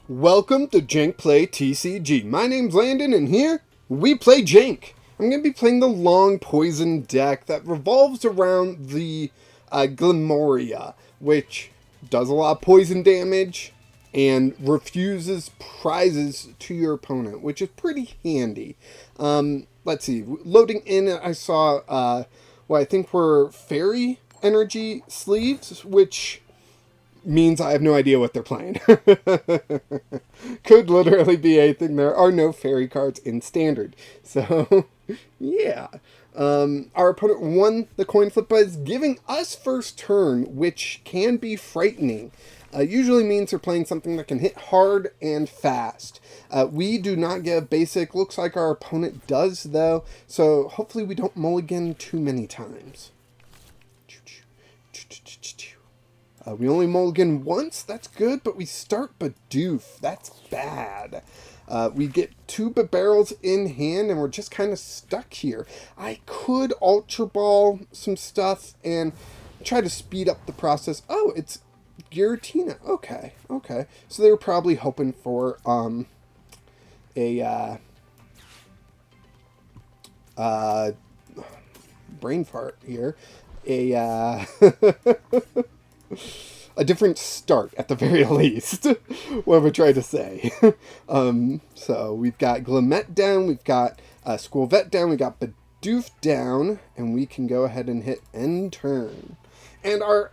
Welcome to Jank Play TCG. My name's Landon, and here we play Jank. I'm going to be playing the long poison deck that revolves around the Glimmora, which does a lot of poison damage and refuses prizes to your opponent, which is pretty handy. Let's see. Loading in, I saw what I think were fairy energy sleeves, which means I have no idea what they're playing. Could literally be anything. There are no fairy cards in standard. So, yeah. Our opponent won the coin flip by giving us first turn, which can be frightening. Usually means they're playing something that can hit hard and fast. We do not get basic. Looks like our opponent does, though. So, hopefully we don't mulligan too many times. We only mulligan once, that's good, but we start Bidoof, that's bad. We get two Bibarels in hand, and we're just kind of stuck here. I could Ultra Ball some stuff and try to speed up the process. Oh, it's Giratina. Okay. So they were probably hoping for brain fart here. A different start, at the very least. What am I trying to say? So we've got Glimmet down, we've got Skwovet down, we got Bidoof down, and we can go ahead and hit end turn. And our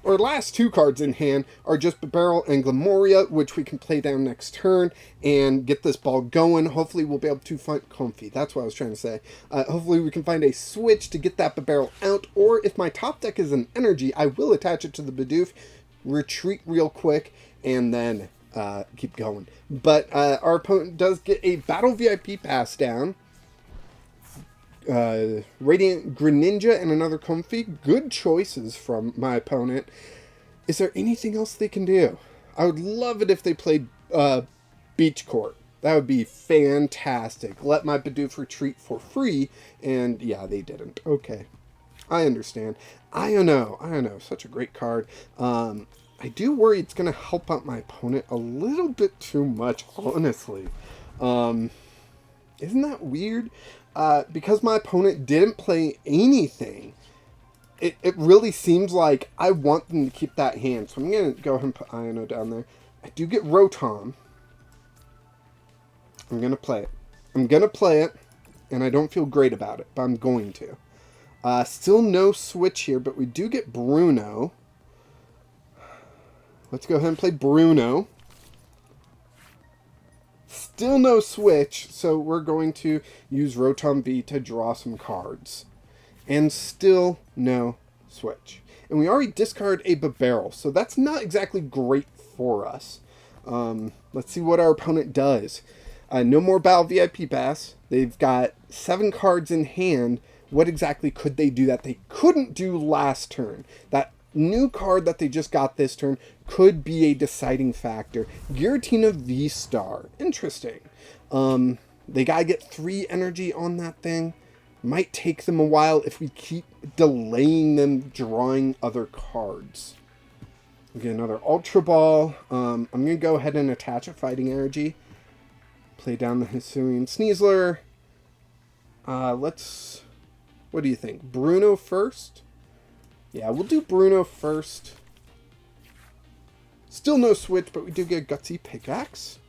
last two cards in hand are just Bibarel and Glimmora, which we can play down next turn and get this ball going. Hopefully we'll be able to find comfy. That's what I was trying to say. Hopefully we can find a switch to get that Bibarel out, or if my top deck is an energy, I will attach it to the Bidoof, retreat real quick, and then keep going. But our opponent does get a Battle VIP pass down. Radiant Greninja and another Comfy. Good choices from my opponent. Is there anything else they can do? I would love it if they played Beach Court. That would be fantastic. Let my Bidoof retreat for free, and yeah, they didn't. Okay, I understand. Iono, such a great card. I do worry it's going to help out my opponent a little bit too much, honestly. Isn't that weird? Because my opponent didn't play anything, it really seems like I want them to keep that hand. So I'm going to go ahead and put Iono down there. I do get Rotom. I'm going to play it. And I don't feel great about it, but I'm going to. Still no switch here, but we do get Bruno. Let's go ahead and play Bruno. Still no switch, so we're going to use Rotom V to draw some cards. And still no switch. And we already discard a Bibarel, so that's not exactly great for us. Let's see what our opponent does. No more Battle VIP pass. They've got 7 cards in hand. What exactly could they do that they couldn't do last turn? That new card that they just got this turn could be a deciding factor. Giratina V-Star. Interesting. They gotta get 3 energy on that thing. Might take them a while if we keep delaying them drawing other cards. We get another Ultra Ball. I'm gonna go ahead and attach a fighting energy. Play down the Hisuian Sneasler. What do you think? Bruno first? Yeah, we'll do Bruno first. Still no switch, but we do get Gutsy Pickaxe.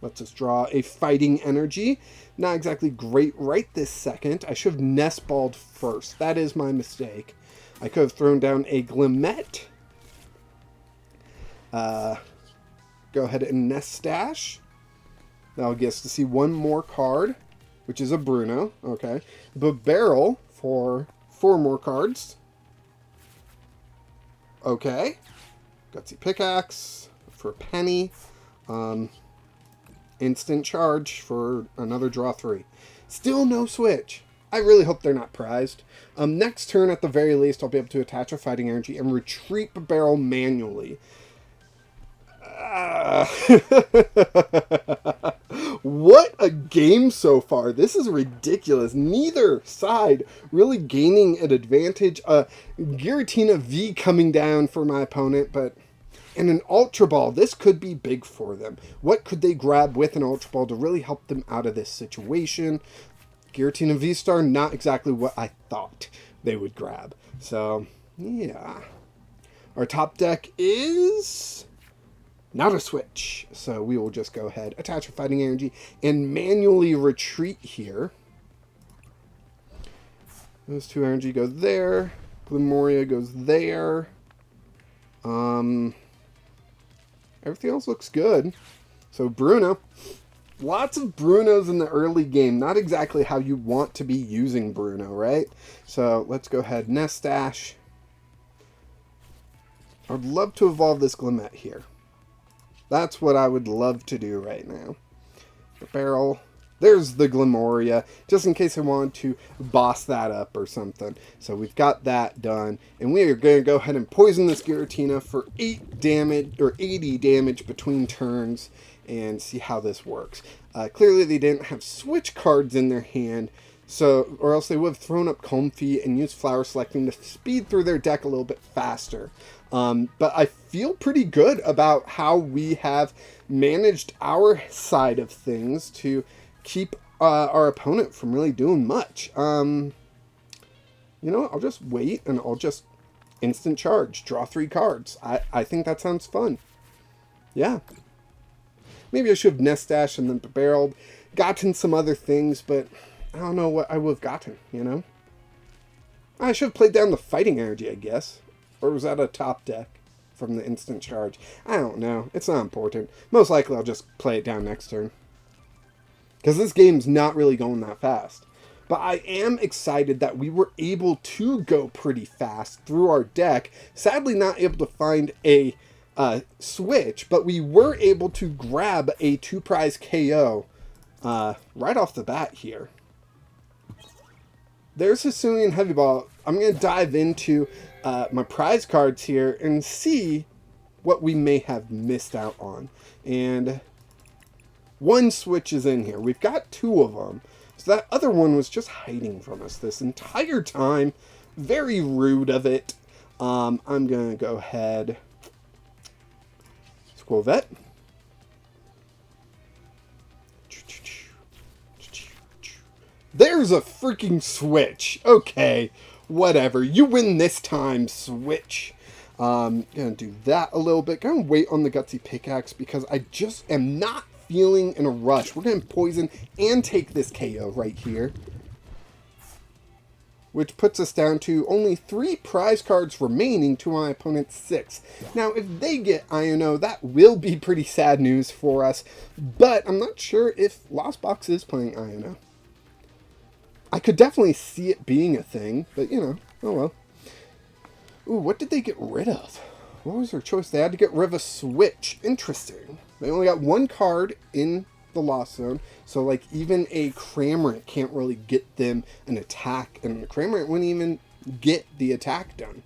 Let's just draw a fighting energy. Not exactly great right this second. I should have Nest Balled first. That is my mistake. I could have thrown down a Glimmet. Go ahead and Nest Stash. That'll get us to see one more card, which is a Bruno. Okay. Bibarel for 4 more cards. Okay. Gutsy Pickaxe for Penny. Instant charge for another draw 3. Still no switch. I really hope they're not prized. Next turn, at the very least, I'll be able to attach a fighting energy and retreat Bibarel manually. What a game so far. This is ridiculous. Neither side really gaining an advantage. Giratina V coming down for my opponent, but And an Ultra Ball, this could be big for them. What could they grab with an Ultra Ball to really help them out of this situation? Giratina V-Star, not exactly what I thought they would grab. So, yeah. Our top deck is not a switch. So we will just go ahead, attach a Fighting Energy, and manually retreat here. Those 2 energy go there. Glimmora goes there. Everything else looks good. So Bruno. Lots of Brunos in the early game. Not exactly how you want to be using Bruno, right? So let's go ahead. Nest Dash. I would love to evolve this Glimmet here. That's what I would love to do right now. The barrel. There's the Glimmora, just in case I want to boss that up or something. So we've got that done. And we are going to go ahead and poison this Giratina for 8 damage, or 80 damage between turns, and see how this works. Clearly they didn't have switch cards in their hand, so, or else they would have thrown up Comfy and used Flower Selecting to speed through their deck a little bit faster. But I feel pretty good about how we have managed our side of things to keep our opponent from really doing much. You know what? I'll just wait and I'll just instant charge, draw 3 cards. I think that sounds fun. Yeah. Maybe I should have Nest Dash and then barreled, gotten some other things, but I don't know what I would have gotten, you know? I should have played down the Fighting Energy, I guess. Or was that a top deck from the instant charge? I don't know. It's not important. Most likely I'll just play it down next turn. Because this game's not really going that fast. But I am excited that we were able to go pretty fast through our deck. Sadly not able to find a switch, but we were able to grab a 2-prize KO right off the bat here. There's Hisuian Heavy Ball. I'm going to dive into my prize cards here and see what we may have missed out on. And 1 switch is in here. We've got 2 of them. So that other one was just hiding from us this entire time. Very rude of it. I'm going to go ahead. Skwovet. There's a freaking switch. Okay, whatever. You win this time, Switch. Gonna do that a little bit. Gonna wait on the Gutsy Pickaxe because I just am not feeling in a rush. We're gonna poison and take this KO right here, which puts us down to only 3 prize cards remaining to my opponent's 6. Now, if they get Iono, that will be pretty sad news for us, but I'm not sure if Lost Box is playing Iono. I could definitely see it being a thing, but, you know, oh well. Ooh, what did they get rid of? What was their choice? They had to get rid of a Switch. Interesting. They only got 1 card in the Lost Zone, so, like, even a Cramorant can't really get them an attack, and the Cramorant wouldn't even get the attack done.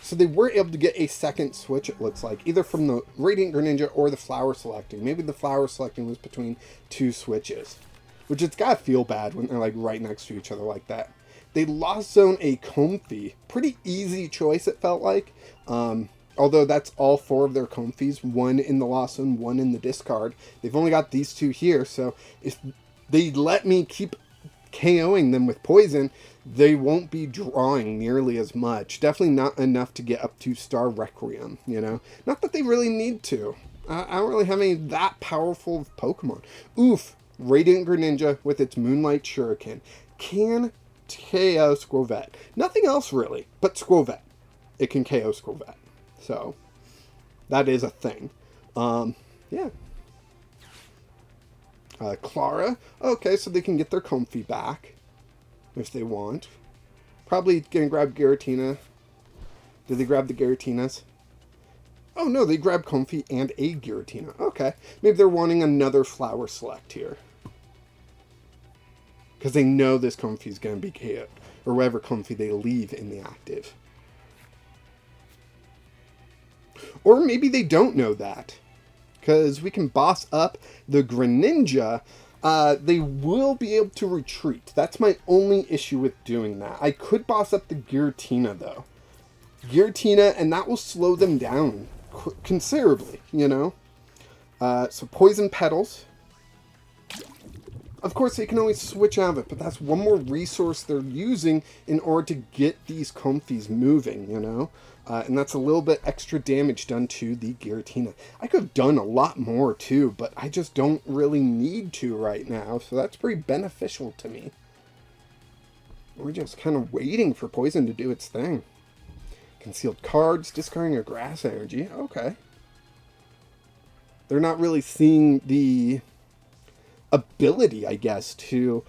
So they were able to get a second switch, it looks like, either from the Radiant Greninja or the Flower Selecting. Maybe the Flower Selecting was between 2 switches. Which it's gotta feel bad when they're like right next to each other like that. They Lost Zone a Comfy. Pretty easy choice, it felt like. Although that's all 4 of their Comfies. 1 in the Lost Zone, 1 in the discard. They've only got these 2 here, so if they let me keep KOing them with poison, they won't be drawing nearly as much. Definitely not enough to get up to Star Requiem, you know? Not that they really need to. I don't really have any that powerful Pokemon. Oof! Radiant Greninja with its Moonlight Shuriken can KO Skwovet. Nothing else really, but Skwovet. It can KO Skwovet. So, that is a thing. Yeah. Clara. Okay, so they can get their Comfy back. If they want. Probably gonna grab Giratina. Did they grab the Giratinas? Oh no, they grabbed Comfy and a Giratina. Okay. Maybe they're wanting another Flower Select here. Because they know this Comfy is going to be KO'd. Or whatever Comfy they leave in the active. Or maybe they don't know that. Because we can boss up the Greninja. They will be able to retreat. That's my only issue with doing that. I could boss up the Giratina though. Giratina, and that will slow them down considerably, you know. So Poison Petals. Of course, they can always switch out of it, but that's one more resource they're using in order to get these Comfeys moving, you know? And that's a little bit extra damage done to the Giratina. I could have done a lot more, too, but I just don't really need to right now, so that's pretty beneficial to me. We're just kind of waiting for Poison to do its thing. Concealed cards, discarding a Grass Energy. Okay. They're not really seeing the ability, I guess, to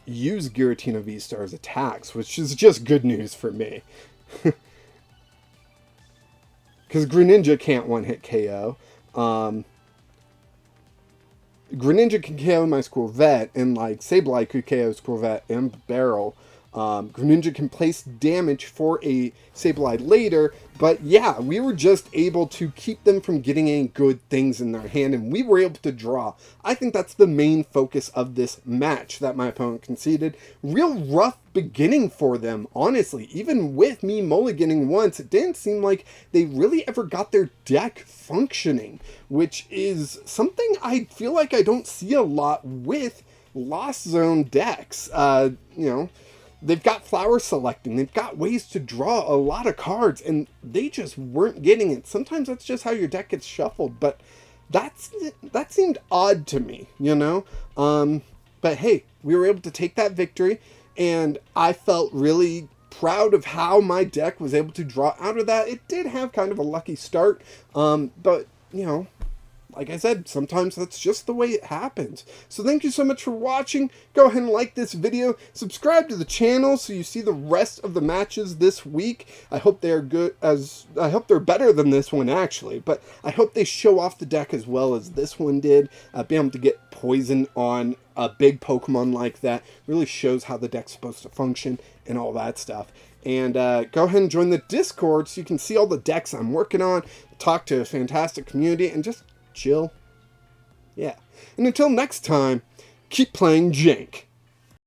use Giratina V-Star's attacks, which is just good news for me. Because Greninja can't one-hit KO. Greninja can KO my Skwovet, and like Sableye could KO Skwovet and Bibarel. Greninja can place damage for a Sableye later, but yeah, we were just able to keep them from getting any good things in their hand, and we were able to draw. I think that's the main focus of this match that my opponent conceded. Real rough beginning for them, honestly. Even with me mulliganing once, it didn't seem like they really ever got their deck functioning, which is something I feel like I don't see a lot with Lost Zone decks. You know, they've got flower selecting, they've got ways to draw a lot of cards, and they just weren't getting it. Sometimes that's just how your deck gets shuffled, but that seemed odd to me, you know? But hey, we were able to take that victory, and I felt really proud of how my deck was able to draw out of that. It did have kind of a lucky start, but, you know, like I said, sometimes that's just the way it happens. So thank you so much for watching. Go ahead and like this video. Subscribe to the channel so you see the rest of the matches this week. I hope they're I hope they're better than this one, actually. But I hope they show off the deck as well as this one did. Being able to get Poison on a big Pokemon like that really shows how the deck's supposed to function and all that stuff. And go ahead and join the Discord so you can see all the decks I'm working on, talk to a fantastic community, and just chill. Yeah. And until next time, keep playing Jank.